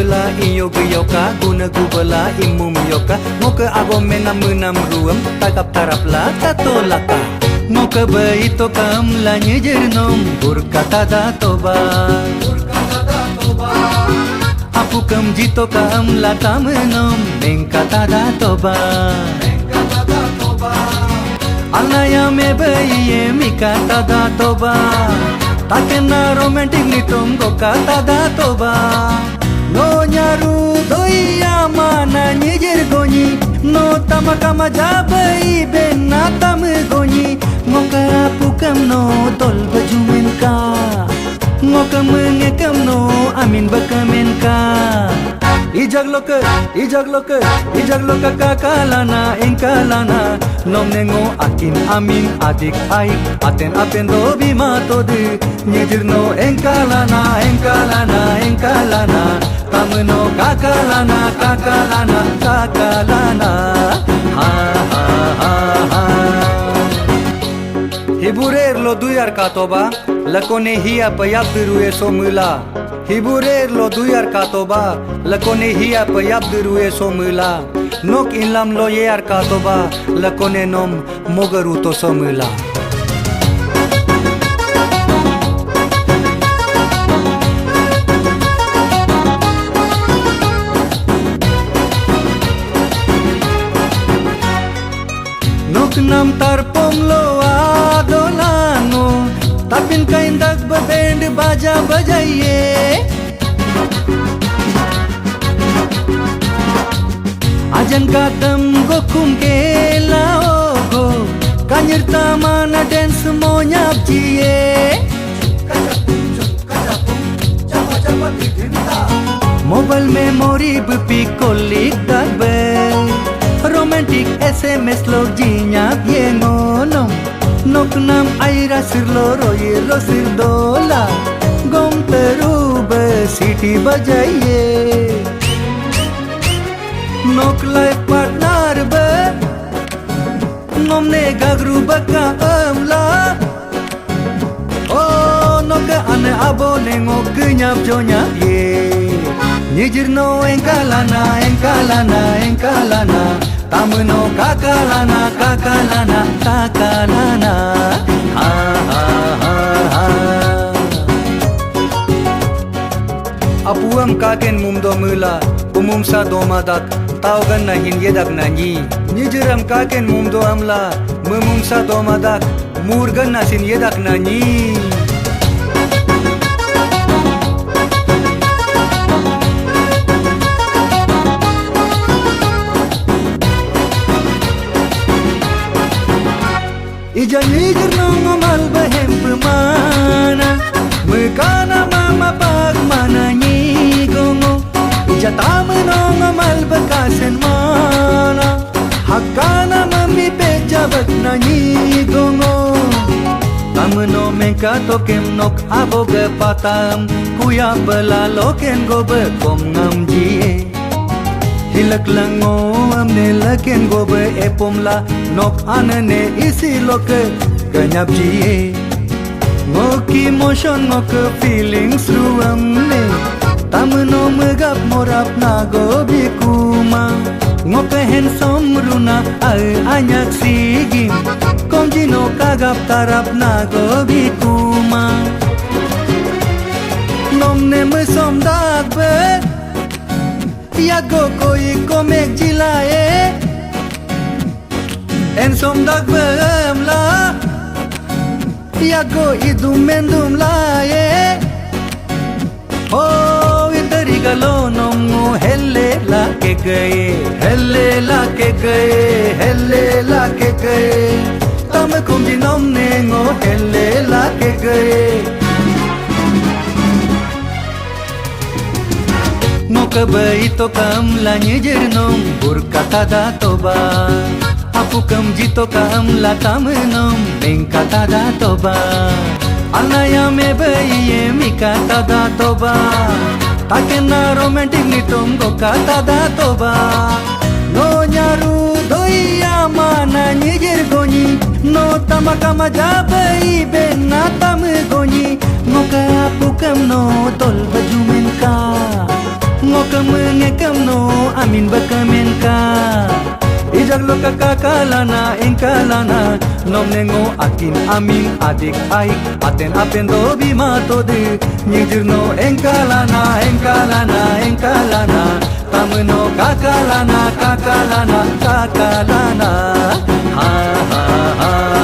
bela iyoga yoka guna gubala imum yoka ngoka agom menam menam ruam takap tarapla tatolaka ngoka baito kam la nyejirnom burkata da toba apu kam jito kam la tamnom mengkata da toba alaya me baye mikata da toba takena romantic nitom gokata da toba no nyaru doya mana nyejir goni no tamakama jabai benna tam goni ngoka pukam no tol bajumen ka ngoka mengekam no amin bakamen ka ijagloka kakalana engkalana nom nengo akin amin adik aik aten apen do bima tode nyejir no engkalana tamno kakalana ha hiburer lo duyar katoba lakone hiya payab ruye somula hiburer lo duyar katoba lakone hiya payab ruye somula nok inlam lo yar katoba lakone nom mogaru to somula nok nam tarpom lo adolano tapin kaindak band baja bajaiye ajan katam gokum ke laogo kanyer tamana dance monyap jiye mobile memory bupi kolik darbe romantic SMS log jinyap yengonom nok nam aira sirlo royero sirdola gom terube city bajaiye nok life partner be nomne gagru baka amla oh nok ane abone ngok nyap jonya ye nyejir no engkalana tamno kakalana ha apuam kaken mumdo mula umumsa domadak taugan nahin yedak nani nijiram kaken mumdo amla mumumsa domadak murgan nasin yedak nani ija nijir no ngamal bahem pemana mekana mama pag mana nyigongo ija tamu no ngamal bakasen mana hakana mami pejabat na nyigongo tamu no meka tokem nok aboge patam kuya bela loken gobe kom ngam jie hilak lango amne laken gobe epomla nok anane isi loke kanyap jiye ngok emotion ngok feelings ruamne tamno megap morap na gobi kuma ngok handsome runa anyak sigim konjino kagap tarap na gobi kuma nomne mesom dagbe yago koi komek jilae en som dagbem la yago idum mendum la ye oh itari galo nomu helle la ke gaye tam kum ji nom ne ngo helle la ke gaye ngoka baito kam la nyejirnom burkata da toba apu kam jito kam la tamnom mengkata da toba alaya me baye mikata da toba takena romantic nitom gokata da toba no nyaru doya mana nyejir goni no tamakama jabai benna tam goni ngoka apu kam no tol bajumen ka ngokam ngekam no amin bakamen ka ijak lo kakakalana engkalana nom nengo akin amin adik aik aten apendo bima tode nyijirno engkalana engkalana engkalana tamno kakalana kakalana kakalana ha ha ha